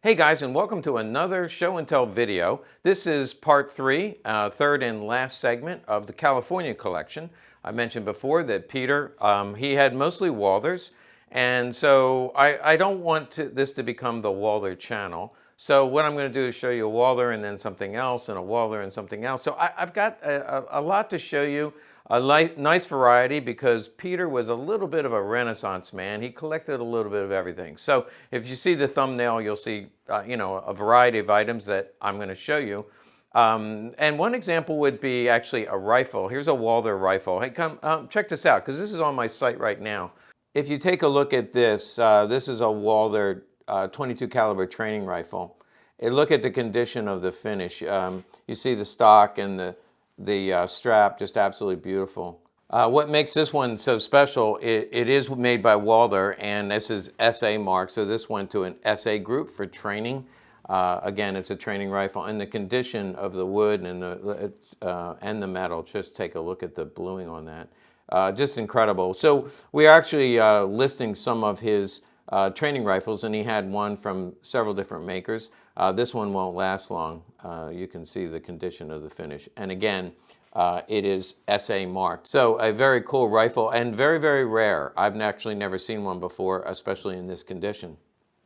Hey guys, and welcome to another show and tell video. This is part three, third and last segment of the California collection. I mentioned before that Peter, he had mostly Walthers, and so I don't want this to become the Walther channel. So what I'm going to do is show you a Walther and then something else and a Walther and something else. So I've got a lot to show you. A nice variety because Peter was a little bit of a Renaissance man. He collected a little bit of everything. So if you see the thumbnail, you'll see a variety of items that I'm going to show you. And one example would be actually a rifle. Here's a Walther rifle. Hey, come check this out because this is on my site right now. If you take a look at this, this is a Walther 22 caliber training rifle. Look at the condition of the finish. You see the stock and the strap, just absolutely beautiful. What makes this one so special, it is made by Walther, and this is SA-marked, so this went to an SA group for training. Again, it's a training rifle, and the condition of the wood and the metal, just take a look at the bluing on that. Just incredible. So we are actually listing some of his training rifles, and he had one from several different makers. This one won't last long. You can see the condition of the finish. And again, it is SA marked. So a very cool rifle and very, very rare. I've actually never seen one before, especially in this condition.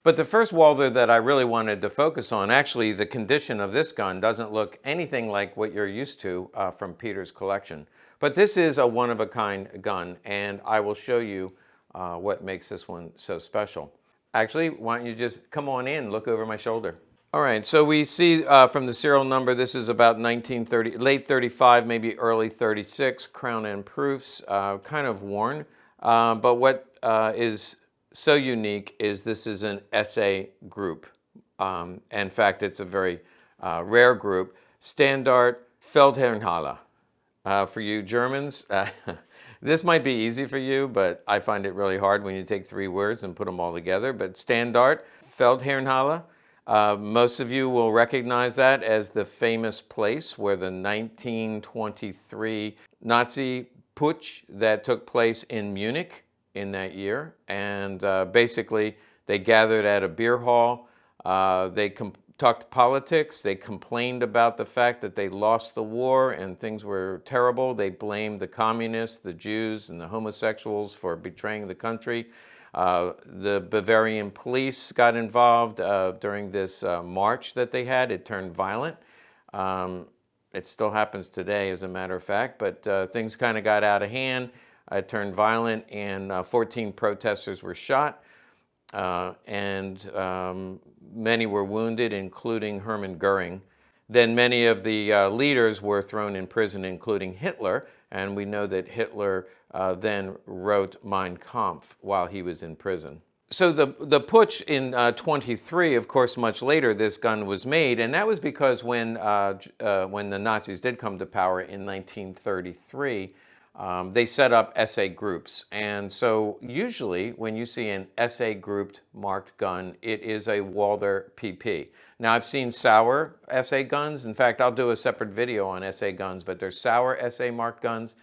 But the first Walther that I really wanted to focus on, actually the condition of this gun doesn't look anything like what you're used to from Peter's collection. But this is a one-of-a-kind gun, and I will show you what makes this one so special. Actually, why don't you just come on in, look over my shoulder. All right, so we see from the serial number, this is about 1930, late 35, maybe early 36, crown end proofs, kind of worn. But what is so unique is this is an SA group. In fact, it's a very rare group. Standard Feldherrenhalle. For you Germans, this might be easy for you, but I find it really hard when you take three words and put them all together. But Standard Feldherrenhalle. Most of you will recognize that as the famous place where the 1923 Nazi putsch that took place in Munich in that year. And basically, they gathered at a beer hall. They talked politics. They complained about the fact that they lost the war and things were terrible. They blamed the communists, the Jews, and the homosexuals for betraying the country. The Bavarian police got involved during this march that they had. It turned violent. It still happens today, as a matter of fact, but things kind of got out of hand. It turned violent, and 14 protesters were shot, and many were wounded, including Hermann Goering. Then many of the leaders were thrown in prison, including Hitler, and we know that Hitler then wrote Mein Kampf while he was in prison. So the putsch in 23, of course, much later, this gun was made, and that was because when the Nazis did come to power in 1933, they set up SA groups. And so usually when you see an SA grouped marked gun, it is a Walther PP. Now I've seen sour SA guns. In fact, I'll do a separate video on SA guns, but there's sour SA marked guns.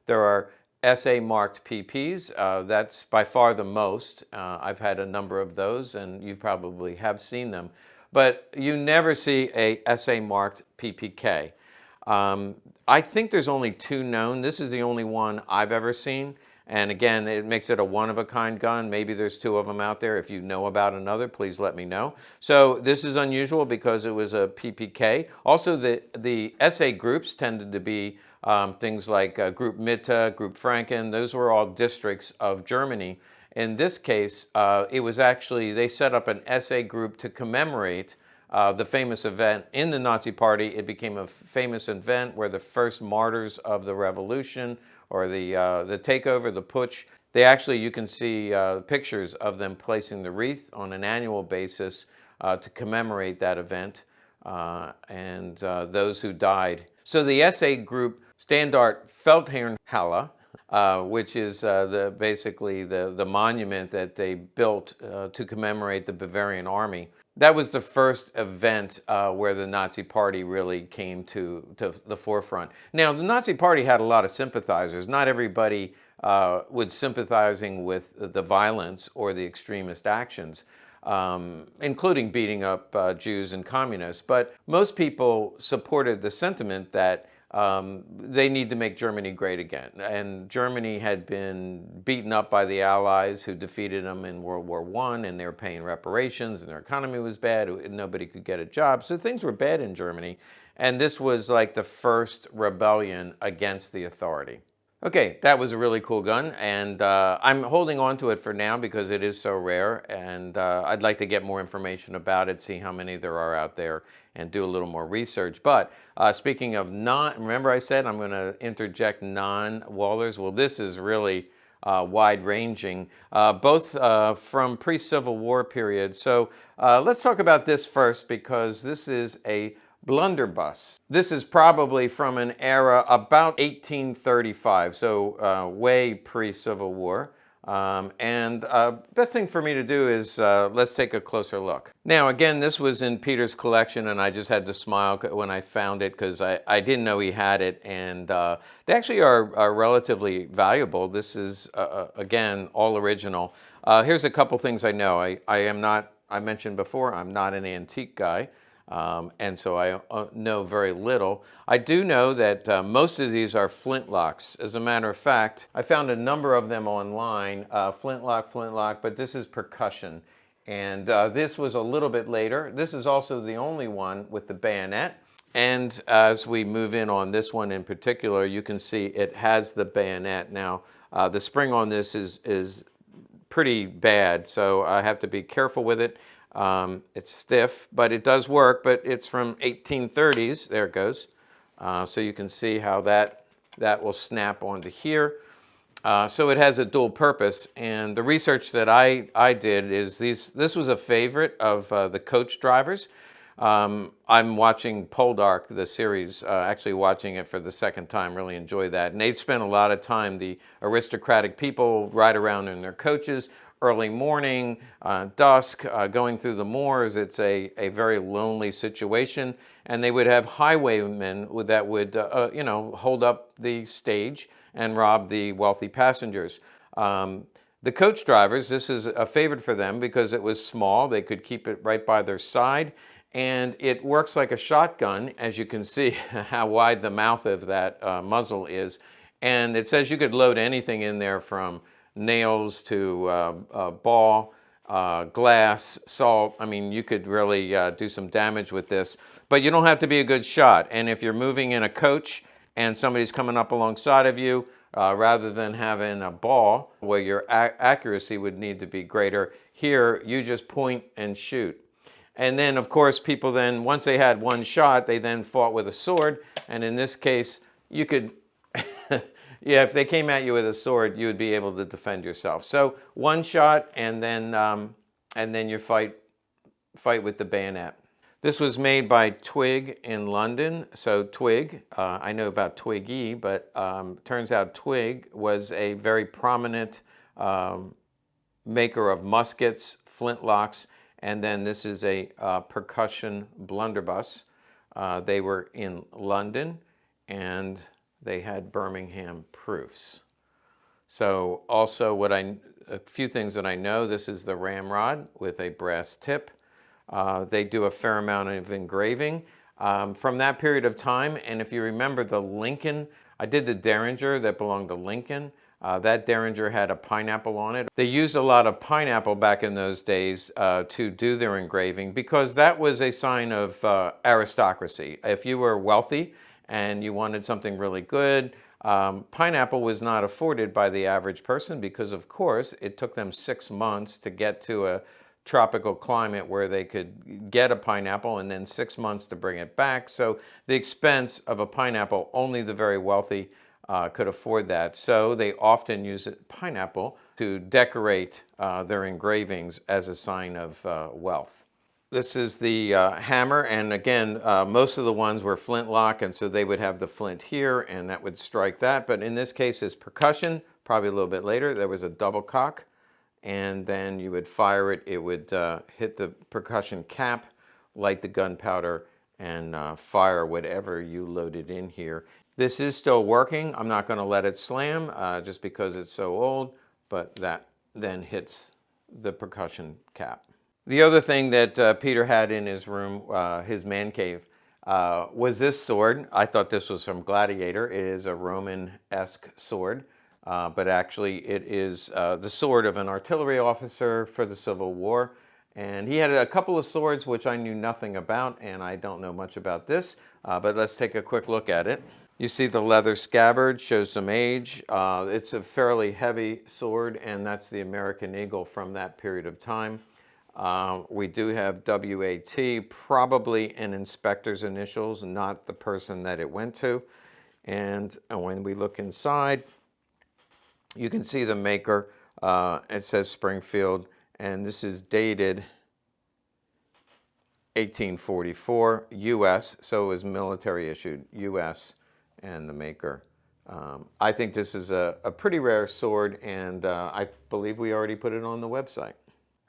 There are SA marked PPs. That's by far the most. I've had a number of those, and you probably have seen them. But you never see a SA marked PPK. I think there's only two known. This is the only one I've ever seen. And again, it makes it a one-of-a-kind gun. Maybe there's two of them out there. If you know about another, please let me know. So this is unusual because it was a PPK. Also, the SA groups tended to be things like Group Mitte, Group Franken. Those were all districts of Germany. In this case, it was actually, they set up an SA group to commemorate the famous event in the Nazi Party. It became a famous event where the first martyrs of the revolution or the takeover, the putsch, they actually, you can see pictures of them placing the wreath on an annual basis to commemorate that event and those who died. So the SA group Standard Feldherrenhalle, which is basically the monument that they built to commemorate the Bavarian army. That was the first event where the Nazi Party really came to the forefront. Now, the Nazi Party had a lot of sympathizers. Not everybody was sympathizing with the violence or the extremist actions. including beating up Jews and communists. But most people supported the sentiment that they need to make Germany great again. And Germany had been beaten up by the Allies who defeated them in World War I, and they were paying reparations, and their economy was bad, and nobody could get a job. So things were bad in Germany. And this was like the first rebellion against the authority. Okay, that was a really cool gun, and I'm holding on to it for now because it is so rare, and I'd like to get more information about it, see how many there are out there, and do a little more research. But speaking of remember I said I'm going to interject non-Walthers? Well, this is really wide-ranging, both from pre-Civil War period. So let's talk about this first because this is a blunderbuss. This is probably from an era about 1835, so way pre-Civil War. Best thing for me to do is let's take a closer look. Now, again, this was in Peter's collection, and I just had to smile when I found it because I didn't know he had it, and they actually are relatively valuable. This is, again, all original. Here's a couple things I know. I mentioned before, I'm not an antique guy. And so I know very little. I do know that most of these are flintlocks. As a matter of fact, I found a number of them online, flintlock, but this is percussion. And this was a little bit later. This is also the only one with the bayonet. And as we move in on this one in particular, you can see it has the bayonet. Now, the spring on this is pretty bad, so I have to be careful with it. It's stiff, but it does work, but it's from 1830s. There it goes. So you can see how that will snap onto here. So it has a dual purpose. And the research that I did is this was a favorite of the coach drivers. I'm watching Poldark, the series, actually watching it for the second time, really enjoy that. And they'd spend a lot of time, the aristocratic people ride around in their coaches, early morning, dusk, going through the moors. It's a very lonely situation. And they would have highwaymen that would, hold up the stage and rob the wealthy passengers. The coach drivers, this is a favorite for them because it was small. They could keep it right by their side. And it works like a shotgun, as you can see how wide the mouth of that muzzle is. And it says you could load anything in there from nails to ball, glass, salt. I mean, you could really do some damage with this. But you don't have to be a good shot. And if you're moving in a coach and somebody's coming up alongside of you, rather than having a ball where your accuracy would need to be greater, here you just point and shoot. And then, of course, people then, once they had one shot, they then fought with a sword. And in this case, you could, yeah, if they came at you with a sword, you would be able to defend yourself. So one shot, and then you fight with the bayonet. This was made by Twig in London. So Twig, I know about Twiggy, but turns out Twig was a very prominent maker of muskets, flintlocks, and then this is a percussion blunderbuss. They were in London, and they had Birmingham proofs. So also a few things that I know, this is the ramrod with a brass tip. They do a fair amount of engraving from that period of time. And if you remember the Lincoln, I did the Derringer that belonged to Lincoln. That Derringer had a pineapple on it. They used a lot of pineapple back in those days to do their engraving because that was a sign of aristocracy. If you were wealthy and you wanted something really good, pineapple was not afforded by the average person because, of course, it took them 6 months to get to a tropical climate where they could get a pineapple and then 6 months to bring it back. So the expense of a pineapple, only the very wealthy could afford that. So they often use pineapple to decorate their engravings as a sign of wealth. This is the hammer, and again, most of the ones were flintlock, and so they would have the flint here, and that would strike that. But in this case, it's percussion. Probably a little bit later, there was a double cock, and then you would fire it. It would hit the percussion cap, light the gunpowder, and fire whatever you loaded in here. This is still working. I'm not going to let it slam just because it's so old, but that then hits the percussion cap. The other thing that Peter had in his room, his man cave, was this sword. I thought this was from Gladiator. It is a Roman-esque sword, but actually it is the sword of an artillery officer for the Civil War. And he had a couple of swords which I knew nothing about, and I don't know much about this, but let's take a quick look at it. You see the leather scabbard, shows some age. It's a fairly heavy sword, and that's the American Eagle from that period of time. We do have WAT, probably an inspector's initials, not the person that it went to. And when we look inside, you can see the maker. It says Springfield, and this is dated 1844, U.S., so it was military issued, U.S., and the maker. I think this is a pretty rare sword, and I believe we already put it on the website.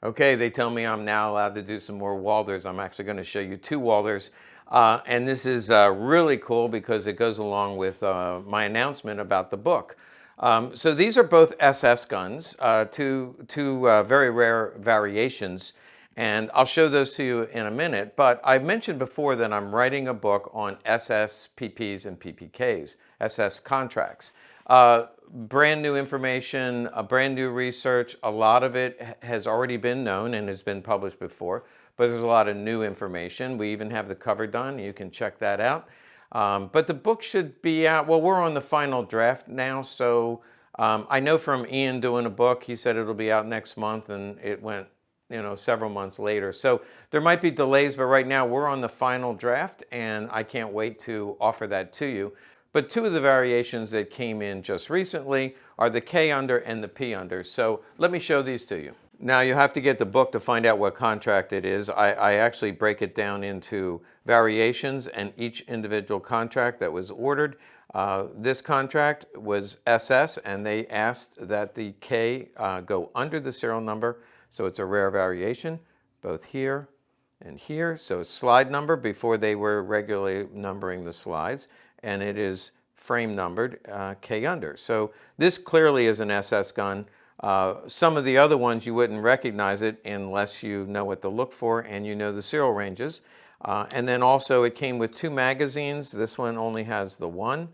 Okay, they tell me I'm now allowed to do some more Walthers. I'm actually going to show you two Walthers. And this is really cool because it goes along with my announcement about the book. So these are both SS guns, two very rare variations. And I'll show those to you in a minute. But I mentioned before that I'm writing a book on SS PPs and PPKs, SS contracts. Brand new information, brand new research. A lot of it has already been known and has been published before, but there's a lot of new information. We even have the cover done. You can check that out. But the book should be out. Well, we're on the final draft now, so I know from Ian doing a book, he said it'll be out next month, and it went, several months later. So there might be delays, but right now we're on the final draft, and I can't wait to offer that to you. But two of the variations that came in just recently are the K under and the P under. So let me show these to you. Now you have to get the book to find out what contract it is. I actually break it down into variations and each individual contract that was ordered. This contract was SS, and they asked that the K go under the serial number. So it's a rare variation, both here and here. So it's slide number before they were regularly numbering the slides. And it is frame numbered K under. So this clearly is an SS gun. Some of the other ones you wouldn't recognize it unless you know what to look for and you know the serial ranges. And then also it came with two magazines. This one only has the one.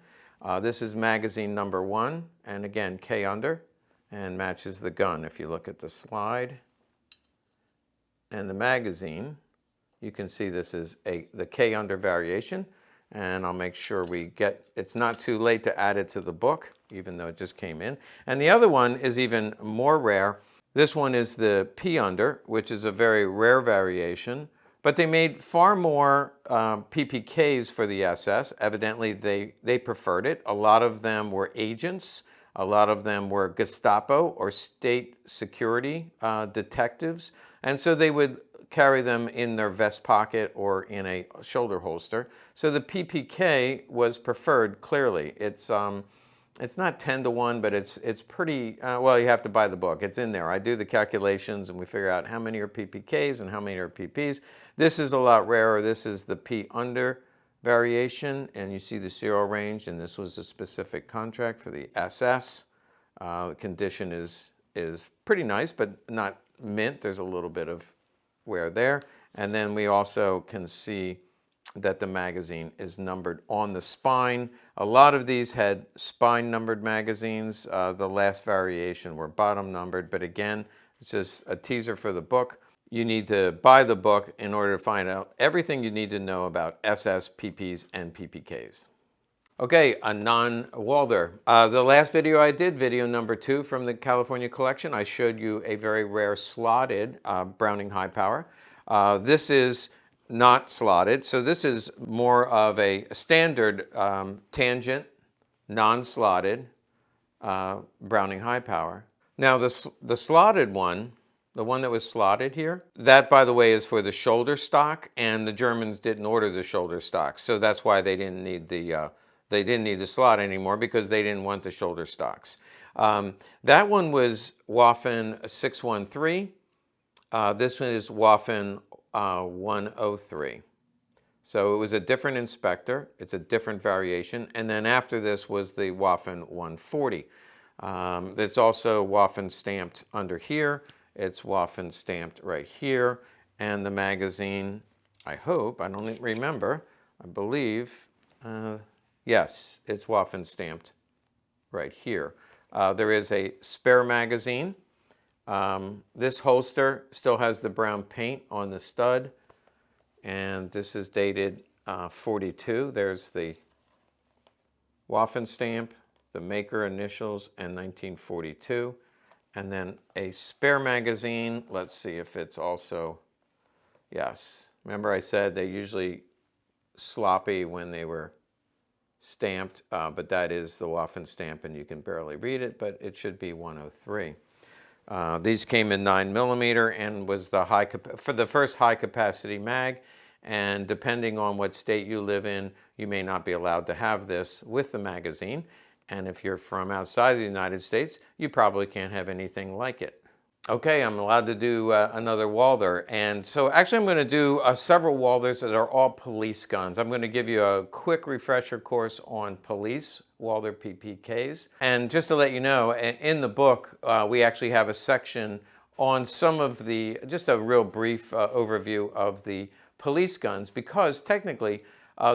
This is magazine number 1, and again K under, and matches the gun. If you look at the slide and the magazine, you can see this is the K under variation. And I'll make sure it's not too late to add it to the book, even though it just came in. And the other one is even more rare. This one is the P under, which is a very rare variation, but they made far more PPKs for the SS. Evidently, they preferred it. A lot of them were agents. A lot of them were Gestapo or state security detectives. And so they would carry them in their vest pocket or in a shoulder holster. So the PPK was preferred, clearly. It's not 10 to 1, but it's pretty, well, you have to buy the book. It's in there. I do the calculations and we figure out how many are PPKs and how many are PPs. This is a lot rarer. This is the P under variation, and you see the serial range, and this was a specific contract for the SS. The condition is pretty nice, but not mint. There's a little bit of wear there. And then we also can see that the magazine is numbered on the spine. A lot of these had spine numbered magazines. The last variation were bottom numbered, but again, it's just a teaser for the book. You need to buy the book in order to find out everything you need to know about SS, PPs, and PPKs. Okay, a non-Walther. The last video I did, video number 2 from the California collection, I showed you a very rare slotted Browning high power. This is not slotted, so this is more of a standard tangent, non-slotted Browning high power. Now the slotted one, the one that was slotted here, that, by the way, is for the shoulder stock, and the Germans didn't order the shoulder stock, so that's why they didn't need the slot anymore, because they didn't want the shoulder stocks. That one was Waffen 613. This one is Waffen 103. So it was a different inspector. It's a different variation. And then after this was the Waffen 140. There's also Waffen stamped under here. It's Waffen stamped right here. And the magazine, I hope, I don't remember, I believe, yes, it's Waffen stamped right here. There is a spare magazine. This holster still has the brown paint on the stud, and this is dated 42. There's the Waffen stamp, the maker initials, and 1942. And then a spare magazine. Let's see if it's also, yes. Remember I said they usually sloppy when they were stamped, but that is the Waffen stamp, and you can barely read it, but it should be 103. These came in 9mm and was the for the first high capacity mag, and depending on what state you live in, you may not be allowed to have this with the magazine. And if you're from outside the United States, you probably can't have anything like it. Okay, I'm allowed to do another Walther. And so actually I'm going to do several Walthers that are all police guns. I'm going to give you a quick refresher course on police Walther PPKs. And just to let you know, in the book, we actually have a section on some of the, just a real brief overview of the police guns, because technically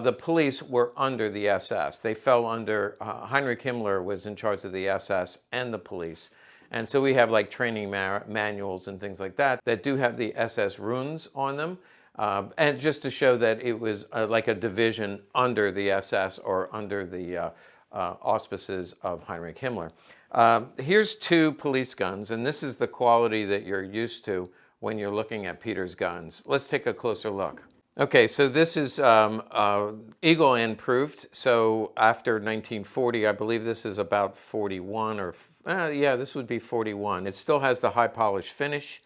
the police were under the SS. They fell under, Heinrich Himmler was in charge of the SS and the police. And so we have like training manuals and things like that that do have the SS runes on them. And just to show that it was like a division under the SS or under the auspices of Heinrich Himmler. Here's two police guns, and this is the quality that you're used to when you're looking at Peter's guns. Let's take a closer look. Okay, so this is Eagle End proofed. So after 1940, I believe this is about 41 or, yeah, this would be 41. It still has the high polish finish.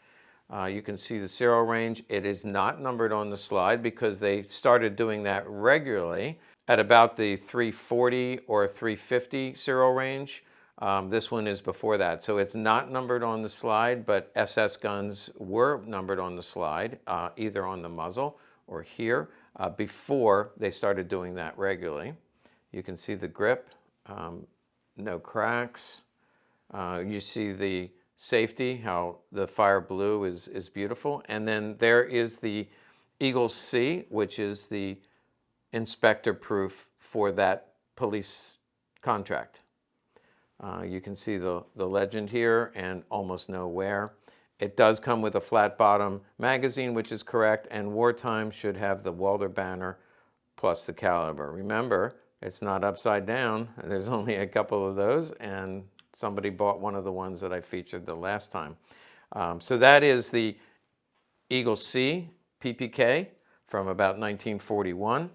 You can see the serial range. It is not numbered on the slide because they started doing that regularly at about the 340 or 350 serial range. This one is before that. So it's not numbered on the slide, but SS guns were numbered on the slide, either on the muzzle or here, before they started doing that regularly. You can see the grip, no cracks. You see the safety, how the fire blue is beautiful. And then there is the Eagle C, which is the inspector proof for that police contract. You can see the legend here and almost no wear. It does come with a flat bottom magazine, which is correct, and wartime should have the Walther banner plus the caliber. Remember, it's not upside down. There's only a couple of those, and somebody bought one of the ones that I featured the last time. So that is the Eagle C PPK from about 1941.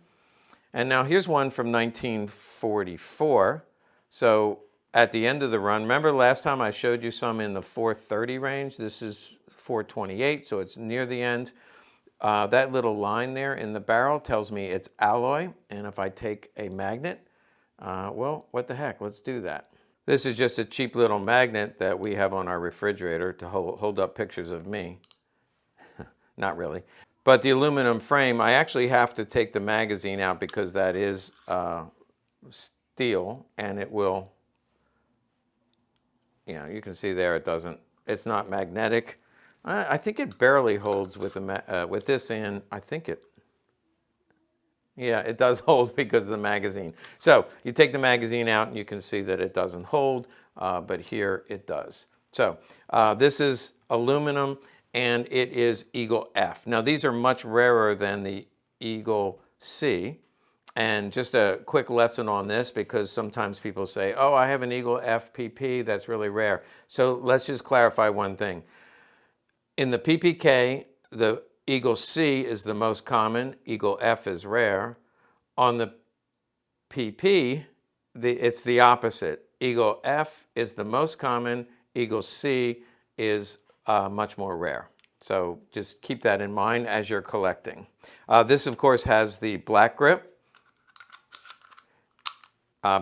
And now here's one from 1944. So at the end of the run, remember last time I showed you some in the 430 range? This is 428, so it's near the end. That little line there in the barrel tells me it's alloy, and if I take a magnet, well, what the heck, let's do that. This is just a cheap little magnet that we have on our refrigerator to hold up pictures of me. Not really. But the aluminum frame, I actually have to take the magazine out because that is steel, and it will, you know, you can see there it's not magnetic. I think it barely holds with with this in. I think it, yeah, it does hold because of the magazine. So you take the magazine out and you can see that it doesn't hold, but here it does. So this is aluminum, and it is Eagle F. Now these are much rarer than the Eagle C. And just a quick lesson on this, because sometimes people say, oh, I have an Eagle F PP, that's really rare. So let's just clarify one thing. In the PPK, the Eagle C is the most common, Eagle F is rare. On the PP, it's the opposite. Eagle F is the most common, Eagle C is much more rare. So just keep that in mind as you're collecting. This, of course, has the black grip,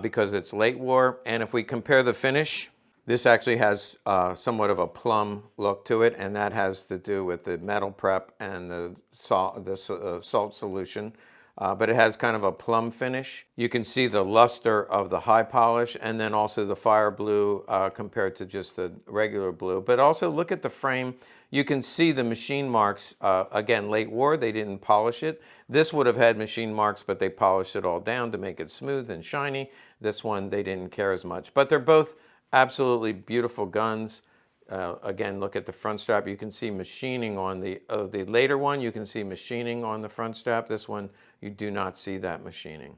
because it's late war. And if we compare the finish, this actually has somewhat of a plum look to it, and that has to do with the metal prep and the salt solution. but it has kind of a plum finish. You can see the luster of the high polish and then also the fire blue compared to just the regular blue. But also look at the frame. You can see the machine marks. Again, late war, they didn't polish it. This would have had machine marks, but they polished it all down to make it smooth and shiny. This one, they didn't care as much. But they're both absolutely beautiful guns. Again, look at the front strap. You can see machining on the later one. You can see machining on the front strap. This one, you do not see that machining.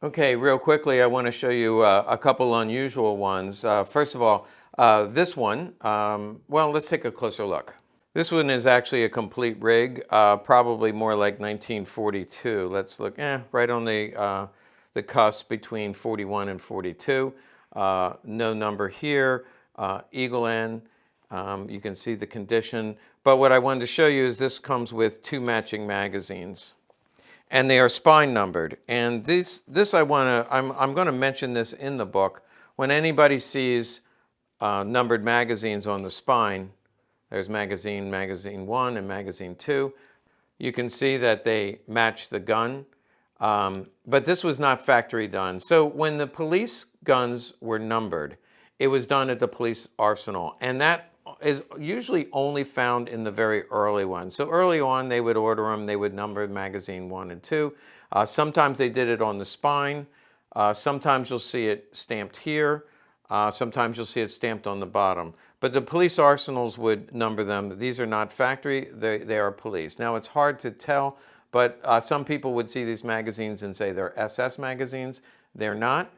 Okay, real quickly, I want to show you a couple unusual ones. First of all, this one, well, let's take a closer look. This one is actually a complete rig, probably more like 1942. Let's look, right on the cusp between 41 and 42. No number here. Eagle end, you can see the condition. But what I wanted to show you is this comes with 2 matching magazines. And they are spine numbered. And I'm going to mention this in the book. When anybody sees numbered magazines on the spine, there's magazine 1 and magazine 2. You can see that they match the gun. But this was not factory done. So when the police guns were numbered, it was done at the police arsenal, and that is usually only found in the very early ones. So early on, they would order them, they would number magazine 1 and 2. Sometimes they did it on the spine. Sometimes you'll see it stamped here. Sometimes you'll see it stamped on the bottom. But the police arsenals would number them. These are not factory, they are police. Now it's hard to tell, but some people would see these magazines and say they're SS magazines. They're not.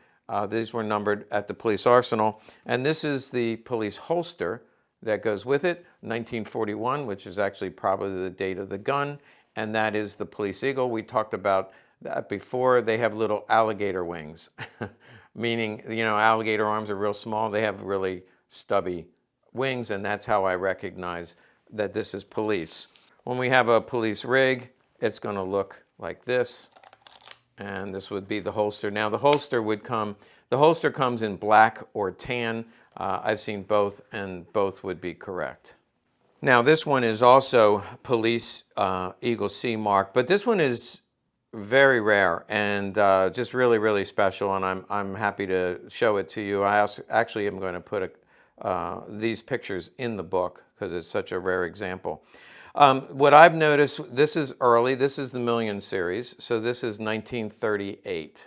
These were numbered at the police arsenal. And this is the police holster that goes with it, 1941, which is actually probably the date of the gun. And that is the police eagle. We talked about that before. They have little alligator wings, meaning, alligator arms are real small. They have really stubby wings, and that's how I recognize that this is police. When we have a police rig, it's going to look like this. And this would be the holster. Now the holster comes in black or tan. I've seen both, and both would be correct. Now this one is also police Eagle C mark, but this one is very rare and just really, really special, and I'm happy to show it to you. I actually am going to put these pictures in the book because it's such a rare example. What I've noticed, this is early, this is the Million series, so this is 1938.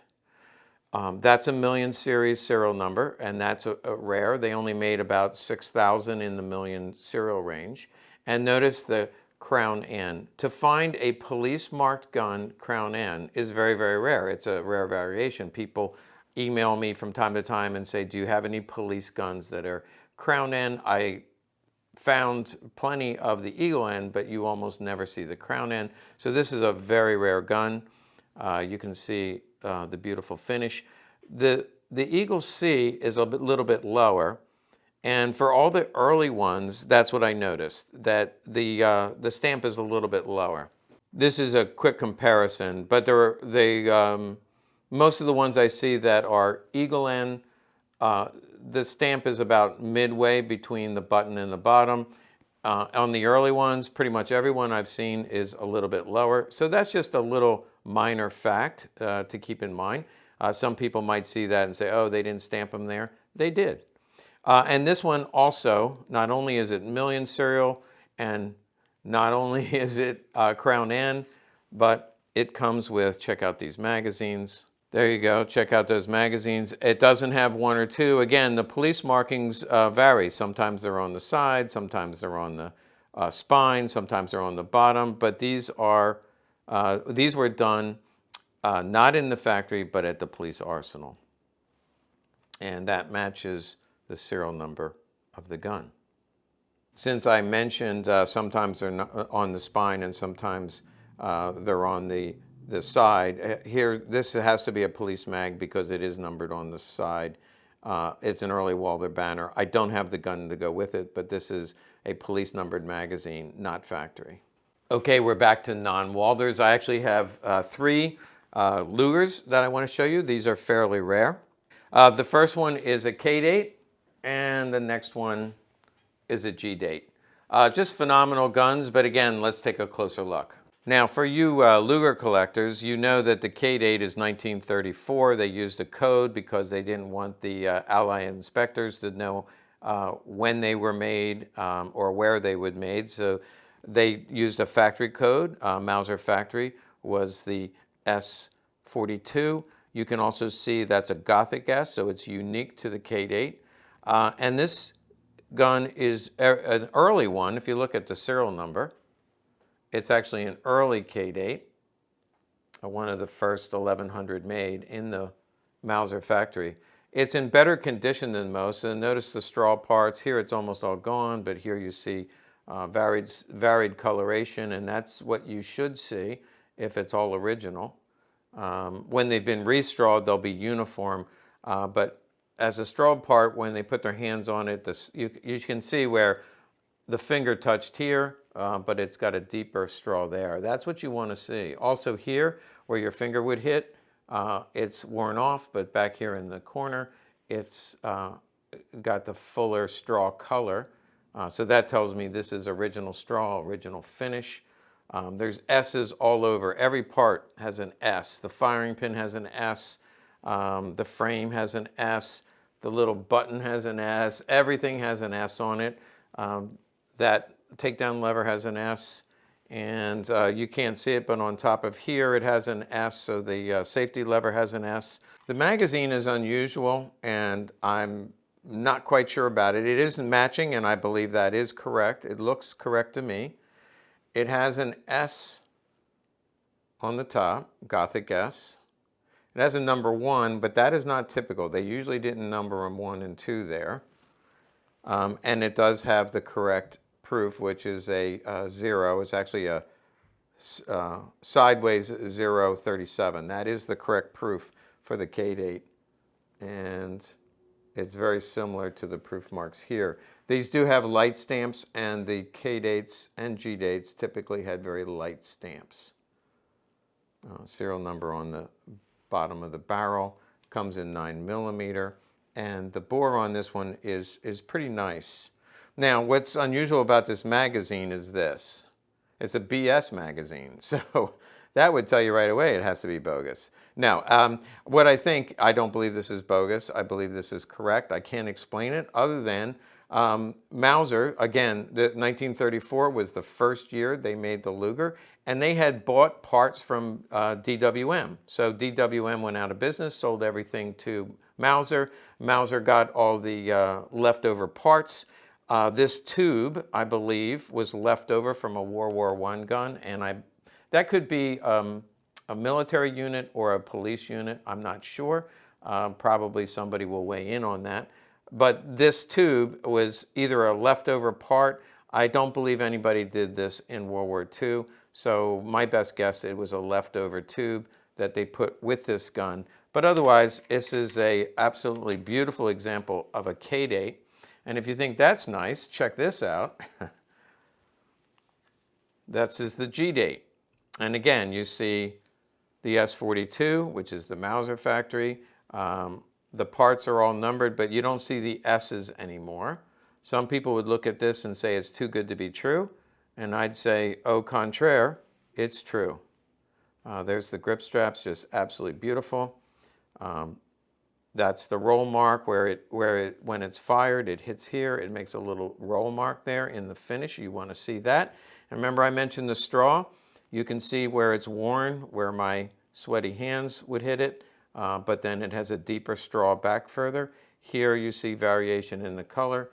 That's a Million series serial number, and that's a rare. They only made about 6,000 in the Million serial range. And notice the Crown N. To find a police marked gun Crown N is very, very rare. It's a rare variation. People email me from time to time and say, do you have any police guns that are Crown N? I found plenty of the Eagle end, but you almost never see the Crown end. So this is a very rare gun. You can see the beautiful finish. The Eagle C is a little bit lower, and for all the early ones, that's what I noticed, that the stamp is a little bit lower. This is a quick comparison, but most of the ones I see that are Eagle end, the stamp is about midway between the button and the bottom. On the early ones, pretty much everyone I've seen is a little bit lower. So that's just a little minor fact to keep in mind. Some people might see that and say, oh, they didn't stamp them there. They did. And this one also, not only is it Million serial, and not only is it Crown N, but it comes with, check out these magazines. There you go, check out those magazines. It doesn't have 1 or 2. Again, the police markings vary. Sometimes they're on the side, sometimes they're on the spine, sometimes they're on the bottom, but these were done not in the factory, but at the police arsenal. And that matches the serial number of the gun. Since I mentioned sometimes they're not on the spine and sometimes they're on the side, here this has to be a police mag because it is numbered on the side. It's an early Walther banner. I don't have the gun to go with it, but this is a police numbered magazine, not factory. Okay, we're back to non-Walthers. I actually have 3 Lugers that I want to show you. These are fairly rare. The first one is a K date, and the next one is a G date. Just phenomenal guns, but again, let's take a closer look. Now, for you Luger collectors, you know that the K date is 1934. They used a code because they didn't want the Allied inspectors to know when they were made or where they were made. So they used a factory code. Mauser factory was the S-42. You can also see that's a Gothic S, so it's unique to the K date. And this gun is an early one. If you look at the serial number, it's actually an early K date, one of the first 1100 made in the Mauser factory. It's in better condition than most, and notice the straw parts. Here it's almost all gone, but here you see varied coloration, and that's what you should see if it's all original. When they've been restrawed, they'll be uniform, but as a straw part, when they put their hands on it, you can see where the finger touched here, but it's got a deeper straw there. That's what you want to see. Also here, where your finger would hit, it's worn off, but back here in the corner, it's got the fuller straw color. So that tells me this is original straw, original finish. There's S's all over. Every part has an S. The firing pin has an S. The frame has an S. The little button has an S. Everything has an S on it. That takedown lever has an S, and you can't see it, but on top of here it has an S, so the safety lever has an S. The magazine is unusual, and I'm not quite sure about it. It isn't matching, and I believe that is correct. It looks correct to me. It has an S on the top, Gothic S. It has a number 1, but that is not typical. They usually didn't number them 1 and 2 there. And it does have the correct proof, which is a 0. It's actually a sideways 037. That is the correct proof for the K date. And it's very similar to the proof marks here. These do have light stamps, and the K dates and G dates typically had very light stamps. Serial number on the bottom of the barrel comes in 9mm. And the bore on this one is pretty nice. Now, what's unusual about this magazine is this. It's a BS magazine, so that would tell you right away it has to be bogus. Now, what I don't believe this is bogus. I believe this is correct. I can't explain it other than Mauser, again, 1934 was the first year they made the Luger, and they had bought parts from DWM. So DWM went out of business, sold everything to Mauser. Mauser got all the leftover parts. This tube, I believe, was left over from a World War I gun, and that could be a military unit or a police unit. I'm not sure. Probably somebody will weigh in on that. But this tube was either a leftover part. I don't believe anybody did this in World War II, so my best guess it was a leftover tube that they put with this gun. But otherwise, this is a absolutely beautiful example of a K date. And if you think that's nice, check this out. This is the G date. And again, you see the S-42, which is the Mauser factory. The parts are all numbered, but you don't see the S's anymore. Some people would look at this and say it's too good to be true. And I'd say, au contraire, it's true. There's the grip straps, just absolutely beautiful. That's the roll mark where when it's fired, it hits here. It makes a little roll mark there in the finish. You want to see that. And remember I mentioned the straw. You can see where it's worn, where my sweaty hands would hit it, but then it has a deeper straw back further. Here you see variation in the color.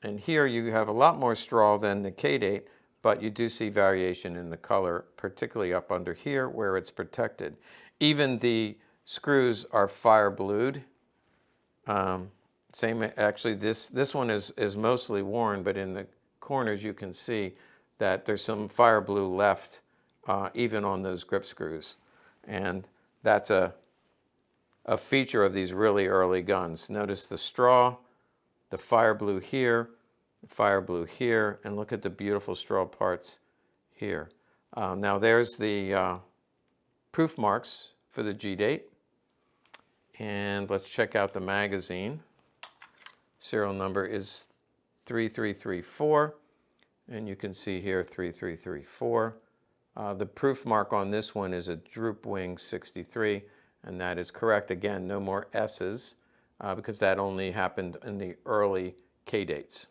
And here you have a lot more straw than the K date, but you do see variation in the color, particularly up under here where it's protected. Even the screws are fire blued. Actually, this one is mostly worn, but in the corners you can see that there's some fire blue left even on those grip screws. And that's a feature of these really early guns. Notice the straw, the fire blue here, the fire blue here, and look at the beautiful straw parts here. Now there's the proof marks for the G date. And let's check out the magazine. Serial number is 3334, and you can see here 3334. The proof mark on this one is a droop wing 63, and that is correct. Again, no more S's because that only happened in the early K dates.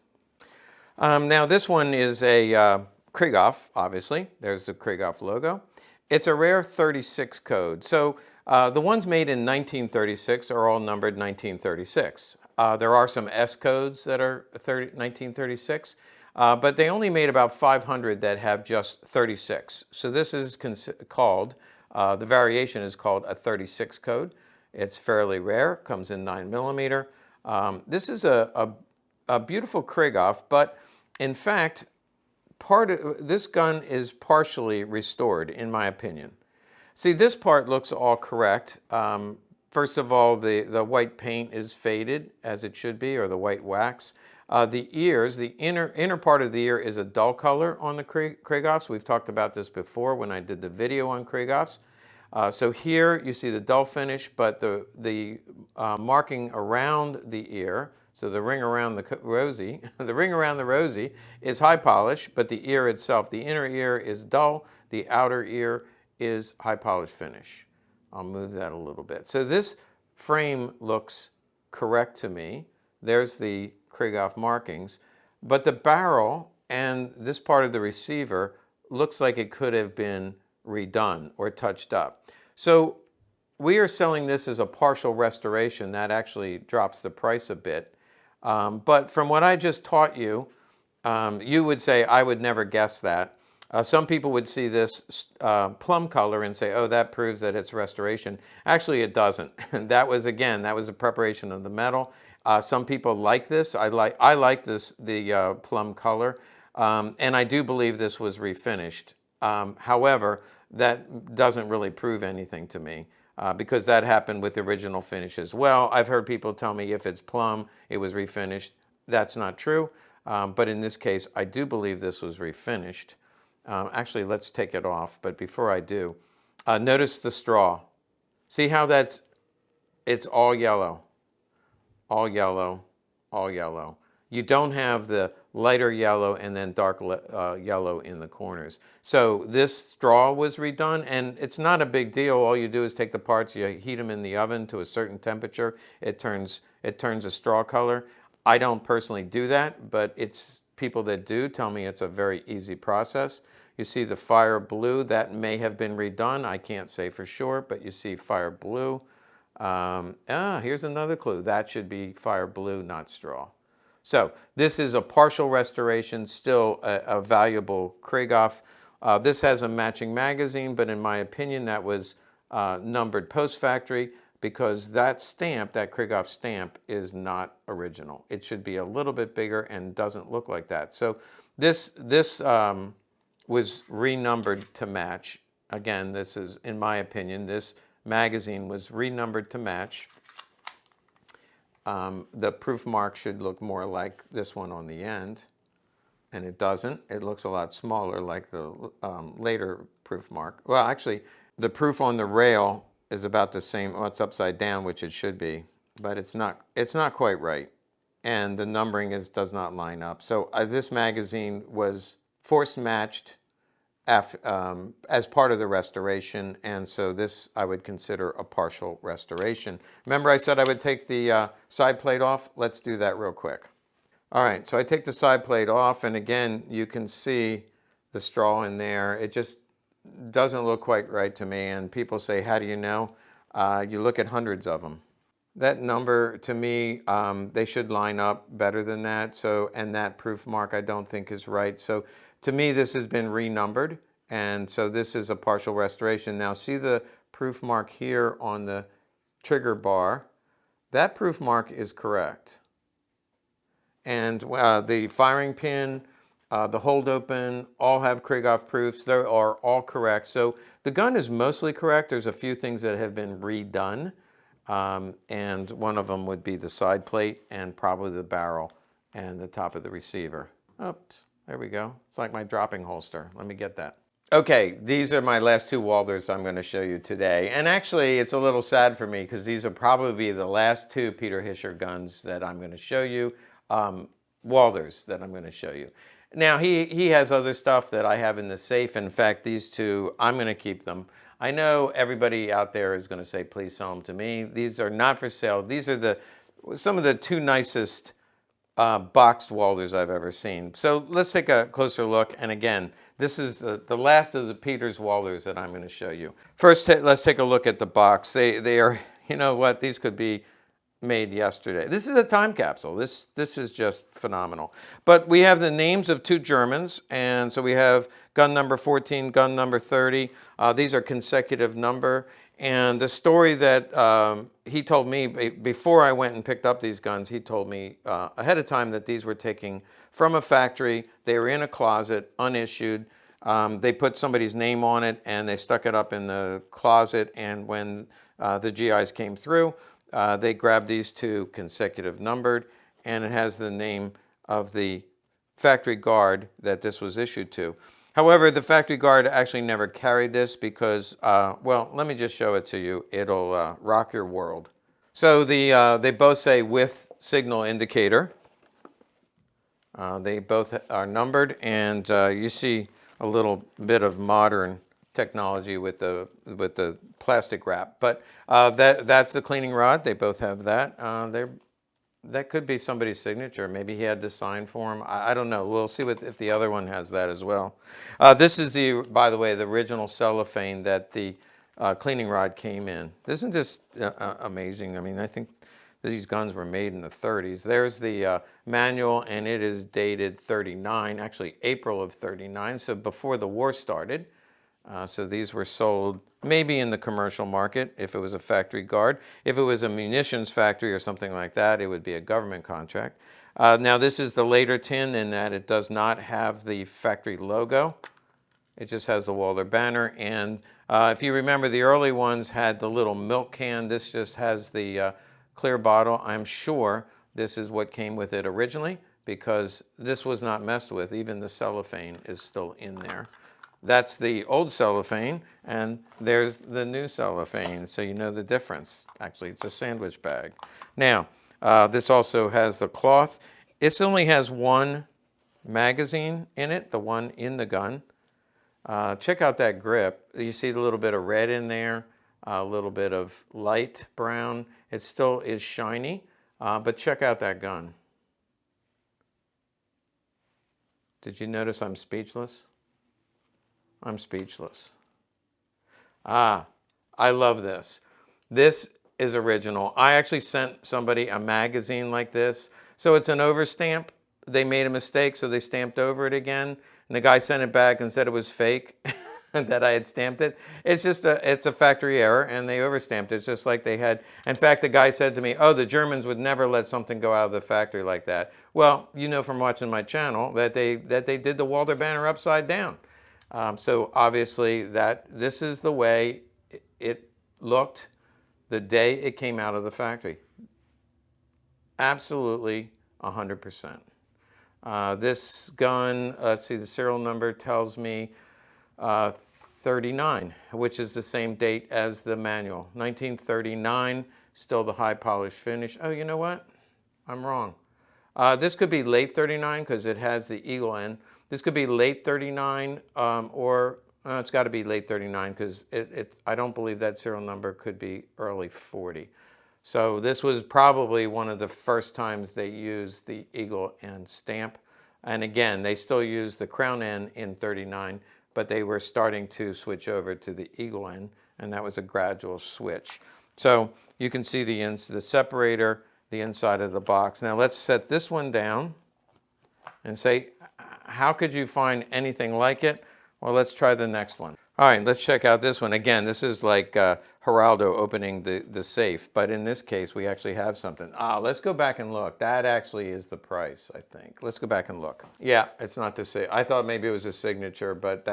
Now this one is a Krieghoff, obviously. There's the Krieghoff logo. It's a rare 36 code. So the ones made in 1936 are all numbered 1936. There are some S codes that are 1936, but they only made about 500 that have just 36. So this is called, the variation is called a 36 code. It's fairly rare, comes in 9mm. This is a beautiful Krieghoff, but in fact, part of this gun is partially restored, in my opinion. See, this part looks all correct. First of all, the white paint is faded, as it should be, or the white wax. The ears, the inner part of the ear is a dull color on the Krieghoffs. We've talked about this before when I did the video on Krieghoffs. So here you see the dull finish, but the marking around the ear, so the ring around the rosy, the ring around the rosy is high polish, but the ear itself, the inner ear is dull, the outer ear is high polish finish. I'll move that a little bit. So this frame looks correct to me. There's the Krieghoff markings, but the barrel and this part of the receiver looks like it could have been redone or touched up. So we are selling this as a partial restoration. That actually drops the price a bit. But from what I just taught you, you would say, I would never guess that. Some people would see this plum color and say, oh, that proves that it's restoration. Actually, it doesn't. That was, again, that was a preparation of the metal. Some people like this. I like this, the plum color. And I do believe this was refinished. However, that doesn't really prove anything to me. Because that happened with the original finish as well. I've heard people tell me if it's plum, it was refinished. That's not true. But in this case, I do believe this was refinished. Actually, let's take it off. But before I do, notice the straw. See how it's all yellow, all yellow, all yellow. You don't have the lighter yellow and then dark yellow in the corners. So this straw was redone, and it's not a big deal. All you do is take the parts, you heat them in the oven to a certain temperature. It turns a straw color. I don't personally do that, but it's people that do tell me it's a very easy process. You see the fire blue, that may have been redone. I can't say for sure, but you see fire blue. Here's another clue. That should be fire blue, not straw. So this is a partial restoration, still a valuable Krieghoff. This has a matching magazine, but in my opinion, that was numbered post-factory because that stamp, that Krieghoff stamp, is not original. It should be a little bit bigger and doesn't look like that. So this was renumbered to match. Again, this is, in my opinion, this magazine was renumbered to match. The proof mark should look more like this one on the end, and it doesn't. It looks a lot smaller like the later proof mark. Well, actually, the proof on the rail is about the same. Well, it's upside down, which it should be, but it's not quite right, and the numbering does not line up. So this magazine was force matched as part of the restoration, and so this I would consider a partial restoration. Remember I said I would take the side plate off? Let's do that real quick. All right, so I take the side plate off, and again, you can see the straw in there. It just doesn't look quite right to me, and people say, how do you know? You look at hundreds of them. That number, to me, they should line up better than that. So, and that proof mark I don't think is right. So to me, this has been renumbered, and so this is a partial restoration. Now see the proof mark here on the trigger bar. That proof mark is correct. And the firing pin, the hold open, all have Krieghoff proofs. They are all correct. So the gun is mostly correct. There's a few things that have been redone. And one of them would be the side plate and probably the barrel and the top of the receiver. Oops, there we go. It's like my dropping holster. Let me get that. Okay, these are my last two Walthers I'm going to show you today. And actually, it's a little sad for me because these will probably be the last two Peter Hischer guns that I'm going to show you, Walthers that I'm going to show you. Now he has other stuff that I have in the safe. In fact, these two, I'm going to keep them. I know everybody out there is going to say, please sell them to me. These are not for sale. These are some of the two nicest boxed Walthers I've ever seen. So let's take a closer look. And again, this is the last of the Peters Walthers that I'm going to show you. First, let's take a look at the box. They are, you know what, these could be made yesterday. This is a time capsule. This is just phenomenal. But we have the names of two Germans, and so we have gun number 14, gun number 30. These are consecutive number. And the story that he told me before I went and picked up these guns, he told me ahead of time that these were taken from a factory. They were in a closet, unissued. They put somebody's name on it, and they stuck it up in the closet. And when the GIs came through, they grabbed these two consecutive numbered, and it has the name of the factory guard that this was issued to. However, the factory guard actually never carried this because, well, let me just show it to you. It'll rock your world. So they both say with signal indicator. They both are numbered, and you see a little bit of modern technology with the plastic wrap. But that's the cleaning rod. They both have that. That could be somebody's signature. Maybe he had to sign for him. I don't know. We'll see if the other one has that as well. This is by the way, the original cellophane that the cleaning rod came in. Isn't this amazing? I mean, I think these guns were made in the 30s. There's the manual, and it is dated 39, actually April of 39, so before the war started. So these were sold maybe in the commercial market if it was a factory guard. If it was a munitions factory or something like that, it would be a government contract. Now this is the later tin in that it does not have the factory logo. It just has the Walther banner. And if you remember, the early ones had the little milk can. This just has the clear bottle. I'm sure this is what came with it originally because this was not messed with. Even the cellophane is still in there. That's the old cellophane, and there's the new cellophane, so you know the difference. Actually, it's a sandwich bag. Now, this also has the cloth. It only has one magazine in it, the one in the gun. Check out that grip. You see a little bit of red in there, a little bit of light brown. It still is shiny, but check out that gun. Did you notice I'm speechless? I'm speechless. I love this. This is original. I actually sent somebody a magazine like this. So it's an overstamp. They made a mistake, so they stamped over it again. And the guy sent it back and said it was fake, that I had stamped it. It's just it's a factory error, and they overstamped it. It's just like they had. In fact, the guy said to me, oh, the Germans would never let something go out of the factory like that. Well, you know from watching my channel that they did the Walther banner upside down. So obviously this is the way it looked the day it came out of the factory. Absolutely 100%. This gun, let's see, the serial number tells me 39, which is the same date as the manual. 1939, still the high polished finish. Oh, you know what? I'm wrong. This could be late 39 because it has the eagle end. This could be late 39 or it's got to be late 39 because I don't believe that serial number could be early 40. So this was probably one of the first times they used the eagle end stamp. And again, they still use the crown end in 39, but they were starting to switch over to the eagle end, and that was a gradual switch. So you can see the separator, the inside of the box. Now let's set this one down and say, how could you find anything like it? Well, let's try the next one. All right, let's check out this one. Again, this is like Geraldo opening the safe, but in this case, we actually have something. Let's go back and look. That actually is the price, I think. Let's go back and look. Yeah, it's not the same. I thought maybe it was a signature, but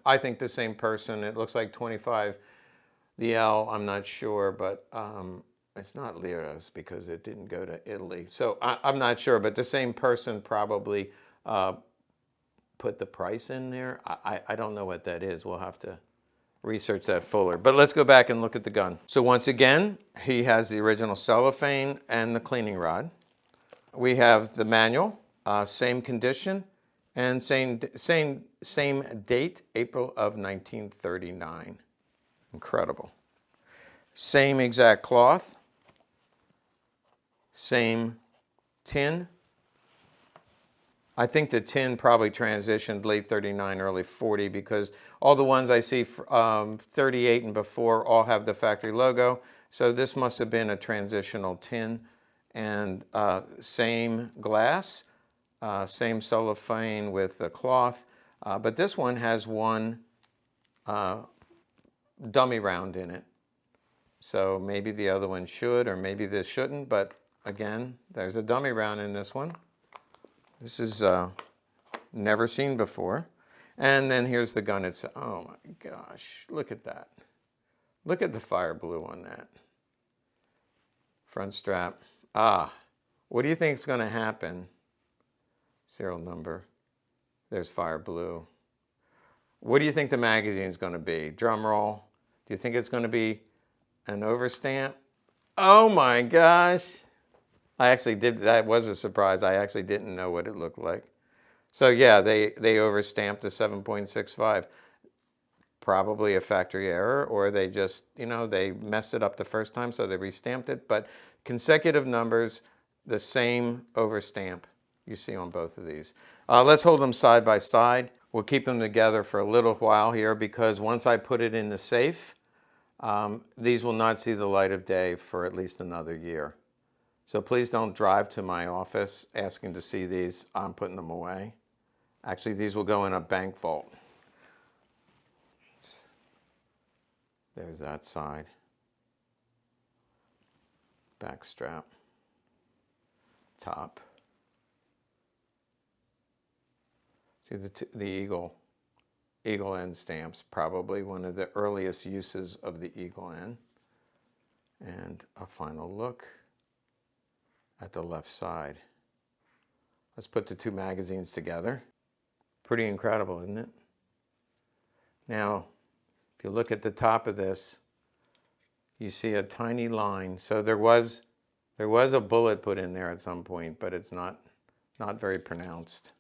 I think the same person. It looks like 25. The L, I'm not sure, but it's not Liros because it didn't go to Italy. So I'm not sure, but the same person probably put the price in there. I don't know what that is. We'll have to research that fuller. But let's go back and look at the gun. So once again, he has the original cellophane and the cleaning rod. We have the manual, same condition, And same date, April of 1939. Incredible. Same exact cloth, same tin. I think the tin probably transitioned late 39, early 40, because all the ones I see 38 and before all have the factory logo. So this must have been a transitional tin. And same glass, same cellophane with the cloth. But this one has one dummy round in it. So maybe the other one should, or maybe this shouldn't. But again, there's a dummy round in this one. This is never seen before. And then here's the gun itself. Oh my gosh, look at that. Look at the fire blue on that. Front strap. What do you think is going to happen? Serial number. There's fire blue. What do you think the magazine is going to be? Drum roll. Do you think it's going to be an overstamp? Oh my gosh. I actually did, that was a surprise. I actually didn't know what it looked like. So yeah, they overstamped the 7.65. Probably a factory error, or they just, they messed it up the first time, so they restamped it. But consecutive numbers, the same overstamp you see on both of these. Let's hold them side by side. We'll keep them together for a little while here, because once I put it in the safe, these will not see the light of day for at least another year. So please don't drive to my office asking to see these. I'm putting them away. Actually, these will go in a bank vault. There's that side. Back strap. Top. See the eagle end stamps, probably one of the earliest uses of the eagle end. And a final look at the left side. Let's put the two magazines together. Pretty incredible, isn't it? Now, if you look at the top of this, you see a tiny line. So there was a bullet put in there at some point, but it's not very pronounced.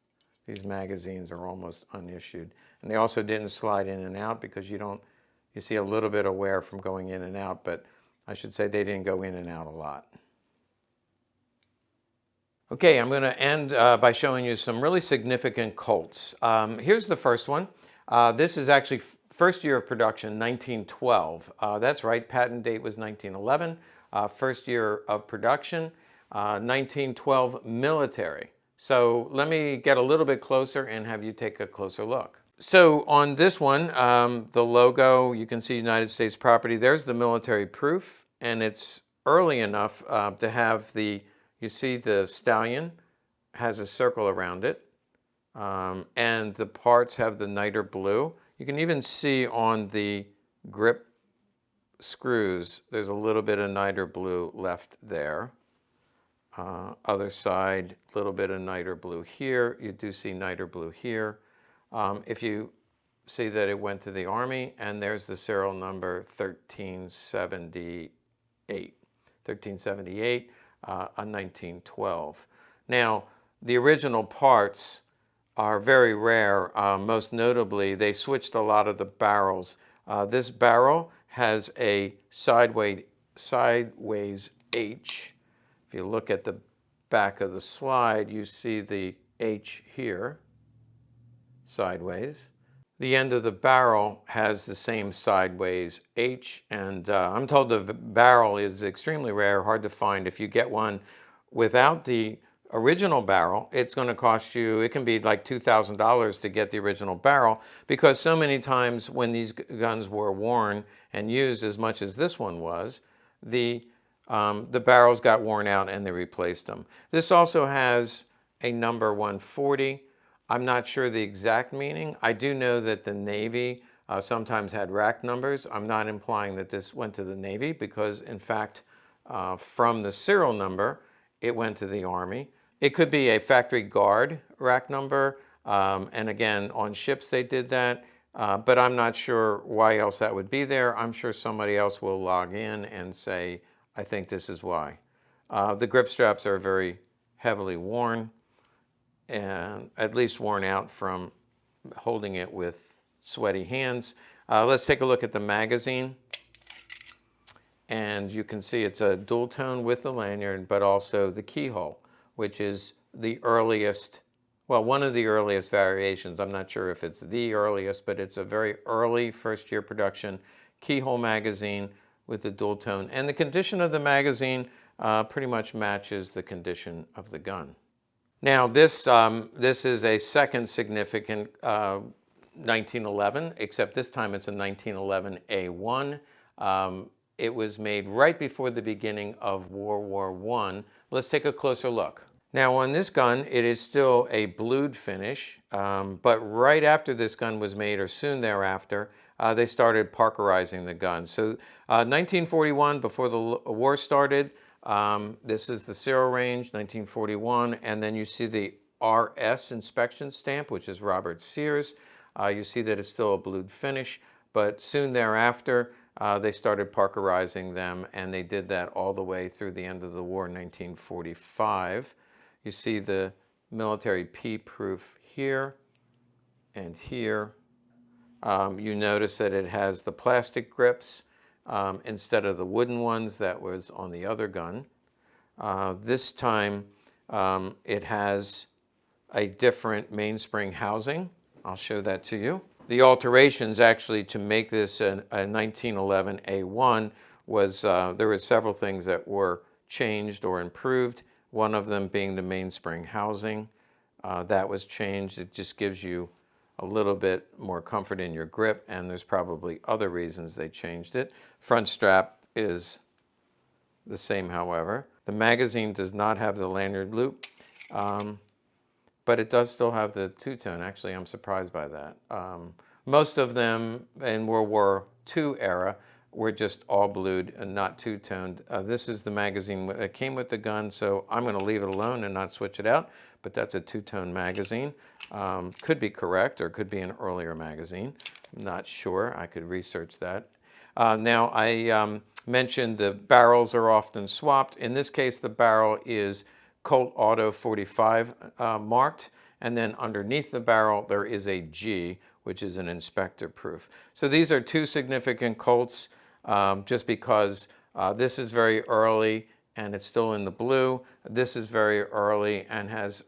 These magazines are almost unissued. And they also didn't slide in and out, because you see a little bit of wear from going in and out, but I should say they didn't go in and out a lot. Okay, I'm going to end by showing you some really significant Colts. Here's the first one. This is actually first year of production, 1912. That's right, patent date was 1911. First year of production, 1912 military. So let me get a little bit closer and have you take a closer look. So on this one, the logo, you can see United States property. There's the military proof, and it's early enough to have you see the stallion has a circle around it, and the parts have the niter blue. You can even see on the grip screws, there's a little bit of niter blue left there. Other side, a little bit of niter blue here. You do see niter blue here. If you see that it went to the Army, and there's the serial number 1378. 1378, a 1912. Now, the original parts are very rare. Most notably, they switched a lot of the barrels. This barrel has a sideways H. If you look at the back of the slide, you see the H here, sideways. The end of the barrel has the same sideways H, and I'm told the barrel is extremely rare, hard to find. If you get one without the original barrel, it's going to cost you, it can be like $2,000 to get the original barrel, because so many times when these guns were worn and used as much as this one was, the barrels got worn out and they replaced them. This also has a number 140. I'm not sure the exact meaning. I do know that the Navy sometimes had rack numbers. I'm not implying that this went to the Navy, because in fact, from the serial number, it went to the Army. It could be a factory guard rack number, and again, on ships they did that, but I'm not sure why else that would be there. I'm sure somebody else will log in and say, I think this is why. The grip straps are very heavily worn. and at least worn out from holding it with sweaty hands. Let's take a look at the magazine. And you can see it's a dual tone with the lanyard, but also the keyhole, which is the earliest, well, one of the earliest variations. I'm not sure if it's the earliest, but it's a very early first year production keyhole magazine with the dual tone. And the condition of the magazine pretty much matches the condition of the gun. Now this is a second significant 1911, except this time it's a 1911 A1. It was made right before the beginning of World War I. Let's take a closer look. Now on this gun, it is still a blued finish, but right after this gun was made, or soon thereafter, they started parkerizing the gun. So 1941, before the war started, this is the serial range, 1941, and then you see the RS inspection stamp, which is Robert Sears. You see that it's still a blued finish, but soon thereafter, they started parkerizing them, and they did that all the way through the end of the war in 1945. You see the military P-proof here and here. You notice that it has the plastic grips instead of the wooden ones that was on the other gun. This time it has a different mainspring housing. I'll show that to you. The alterations actually to make this a 1911 A1 was, there were several things that were changed or improved. One of them being the mainspring housing. That was changed. It just gives you a little bit more comfort in your grip, and there's probably other reasons they changed it. Front strap is the same, however. The magazine does not have the lanyard loop. But it does still have the two-tone. Actually, I'm surprised by that. Most of them in World War II era were just all blued and not two-toned. This is the magazine that came with the gun, so I'm going to leave it alone and not switch it out. But that's a two-tone magazine. Could be correct, or could be an earlier magazine. I'm not sure. I could research that. Now, I mentioned the barrels are often swapped. In this case, the barrel is Colt Auto 45 marked, and then underneath the barrel there is a G, which is an inspector proof. So these are two significant Colts, just because this is very early and it's still in the blue. This is very early and has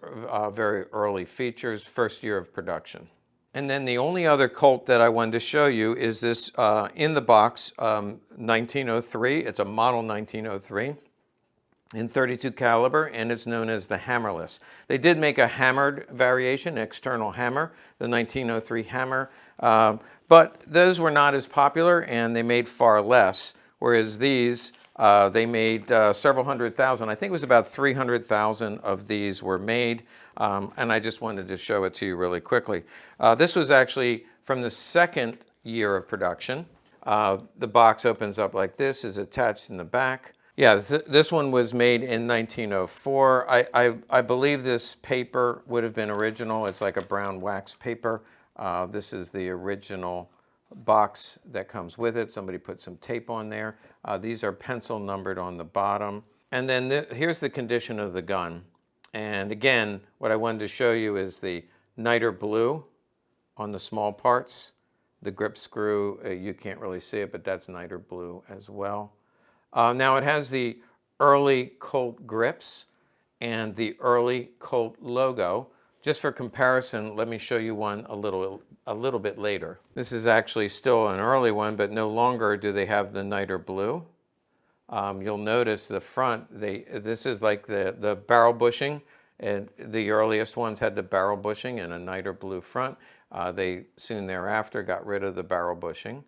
very early features, first year of production. And then the only other Colt that I wanted to show you is this in the box 1903. It's a model 1903. In .32 caliber, and it's known as the hammerless. They did make a hammered variation, external hammer, the 1903 hammer, but those were not as popular, and they made far less, whereas these, they made several hundred thousand. I think it was about 300,000 of these were made, and I just wanted to show it to you really quickly. This was actually from the second year of production. The box opens up like this, is attached in the back. Yeah, this one was made in 1904. I believe this paper would have been original. It's like a brown wax paper. This is the original box that comes with it. Somebody put some tape on there. These are pencil numbered on the bottom. And then here's the condition of the gun. And again, what I wanted to show you is the niter blue on the small parts. The grip screw, you can't really see it, but that's niter blue as well. Now it has the early Colt grips and the early Colt logo. Just for comparison, let me show you one a little bit later. This is actually still an early one, but no longer do they have the niter blue. You'll notice the front, this is like the barrel bushing, and the earliest ones had the barrel bushing and a niter blue front. They soon thereafter got rid of the barrel bushing.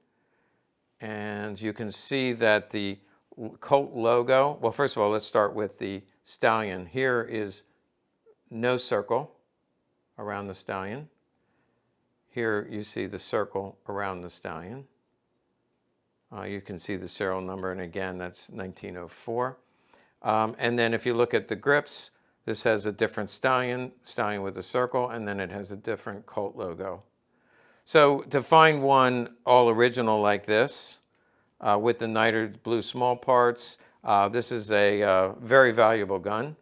And you can see that the Colt logo, well, first of all, let's start with the stallion. Here is no circle around the stallion. Here you see the circle around the stallion. You can see the serial number, and again, that's 1904. And then if you look at the grips, this has a different stallion with a circle, and then it has a different Colt logo. So to find one all original like this, with the niter blue small parts, this is a very valuable gun,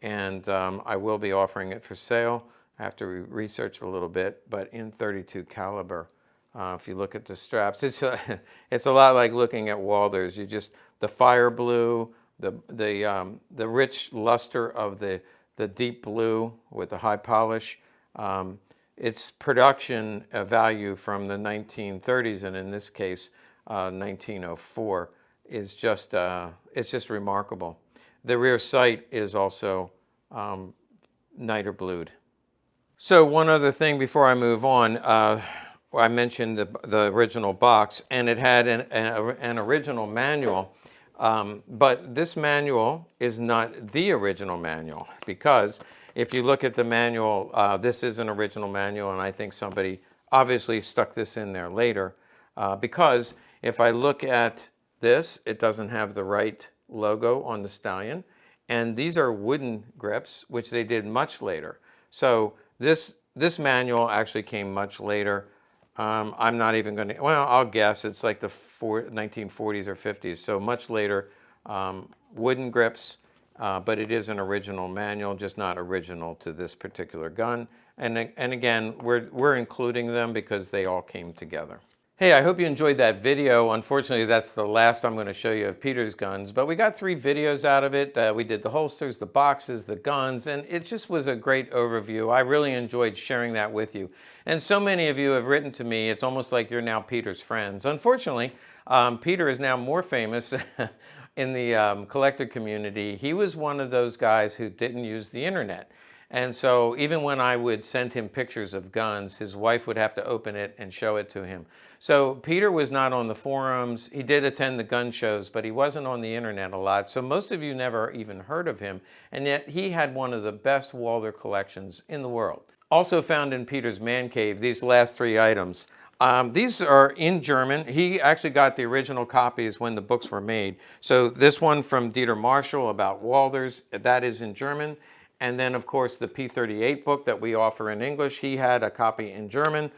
and I will be offering it for sale. I have to research a little bit, but in .32 caliber. If you look at the straps, it's a lot like looking at Walthers. The fire blue, the rich luster of the deep blue with the high polish. Its production value from the 1930s, and in this case 1904, is it's just remarkable. The rear sight is also niter blued. So one other thing before I move on, I mentioned the original box, and it had an original manual, but this manual is not the original manual, because if you look at the manual, this is an original manual, and I think somebody obviously stuck this in there later, because if I look at this, it doesn't have the right logo on the stallion, and these are wooden grips, which they did much later. So this manual actually came much later. I'm not even going to, well, I'll guess it's like the 1940s or 50s, so much later. Wooden grips, but it is an original manual, just not original to this particular gun. And again, we're including them because they all came together. Hey, I hope you enjoyed that video. Unfortunately, that's the last I'm going to show you of Peter's guns, but we got 3 videos out of it. We did the holsters, the boxes, the guns, and it just was a great overview. I really enjoyed sharing that with you. And so many of you have written to me, it's almost like you're now Peter's friends. Unfortunately, Peter is now more famous in the collector community. He was one of those guys who didn't use the internet. And so even when I would send him pictures of guns, his wife would have to open it and show it to him. So Peter was not on the forums. He did attend the gun shows, but he wasn't on the internet a lot. So most of you never even heard of him. And yet he had one of the best Walther collections in the world. Also found in Peter's man cave, these last 3 items. These are in German. He actually got the original copies when the books were made. So this one from Dieter Marshall about Walthers, that is in German. And then, of course, the P38 book that we offer in English, he had a copy in German.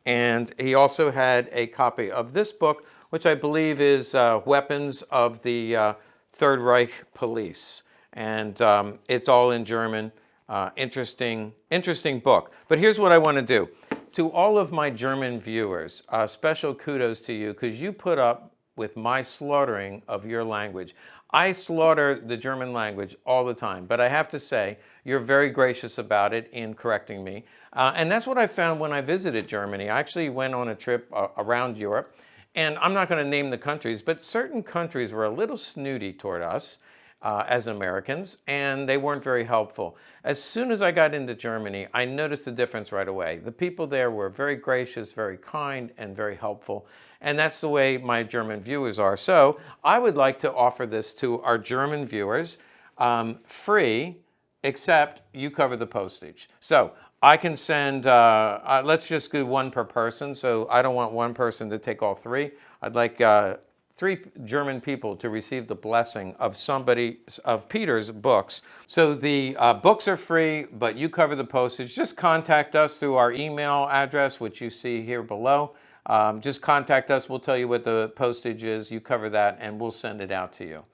And he also had a copy of this book, which I believe is Weapons of the Third Reich Police. And it's all in German. Interesting book. But here's what I want to do. To all of my German viewers, special kudos to you, because you put up with my slaughtering of your language. I slaughter the German language all the time, but I have to say, you're very gracious about it in correcting me. And that's what I found when I visited Germany. I actually went on a trip around Europe, and I'm not going to name the countries, but certain countries were a little snooty toward us as Americans, and they weren't very helpful. As soon as I got into Germany, I noticed the difference right away. The people there were very gracious, very kind, and very helpful. And that's the way my German viewers are. So I would like to offer this to our German viewers free, except you cover the postage. So I can send, let's just do 1 per person. So I don't want 1 person to take all 3. I'd like 3 German people to receive the blessing of of Peter's books. So the books are free, but you cover the postage. Just contact us through our email address, which you see here below. Just contact us. We'll tell you what the postage is. You cover that, and we'll send it out to you.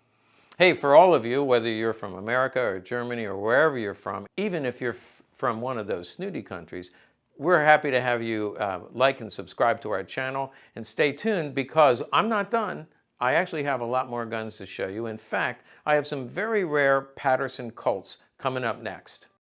Hey, for all of you, whether you're from America or Germany or wherever you're from, even if you're from one of those snooty countries, we're happy to have you like and subscribe to our channel. And stay tuned, because I'm not done. I actually have a lot more guns to show you. In fact, I have some very rare Patterson Colts coming up next.